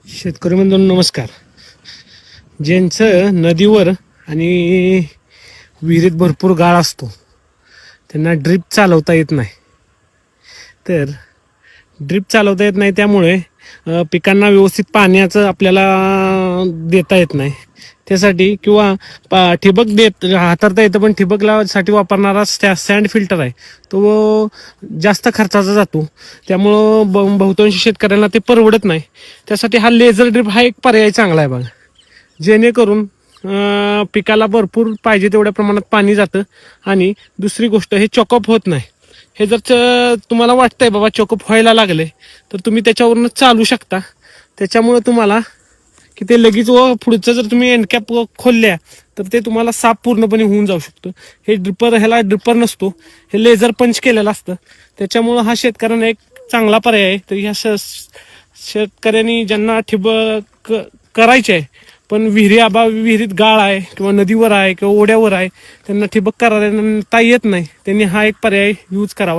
शेतकरी बंधूंनो नमस्कार. ज्यांचं नदीवर आणि विहिरीत भरपूर गाळ असतो त्यांना ड्रीप चालवता येत नाही. तर ड्रीप चालवता येत नाही त्यामुळे पिकांना व्यवस्थित पाण्याचं आपल्याला देता येत नाही. त्यासाठी किंवा ठिबक हाताळता येतं, पण ठिबकला साठी वापरणारा सँड फिल्टर आहे तो जास्त खर्चाचा जातो. त्यामुळं बहुतांश शेतकऱ्यांना ते परवडत नाही. त्यासाठी हा लेझर ड्रिप हा एक पर्याय चांगला आहे बघा, जेणेकरून पिकाला भरपूर पाहिजे तेवढ्या प्रमाणात पाणी जातं. आणि दुसरी गोष्ट, हे चॉकअप होत नाही. हे जर तुम्हाला वाटतंय बाबा चॉकअप व्हायला लागले तर तुम्ही त्याच्यावरून चालू शकता. त्याच्यामुळे तुम्हाला की ते लगेच पुढचं जर तुम्ही एनकॅप खोलल्या तर ते तुम्हाला साफ पूर्णपणे होऊन जाऊ शकतं. हे ह्याला ड्रिपर नसतो, हे लेझर पंच केलेलं असतं. त्याच्यामुळं हा शेतकऱ्यांना एक चांगला पर्याय आहे. तर ह्या शेतकऱ्यांनी ज्यांना ठिबक करायचे आहे पण विहिरीत गाळ आहे किंवा नदीवर आहे किंवा ओढ्यावर आहे, त्यांना ठिबक करता येत नाही, त्यांनी हा एक पर्याय यूज करावा.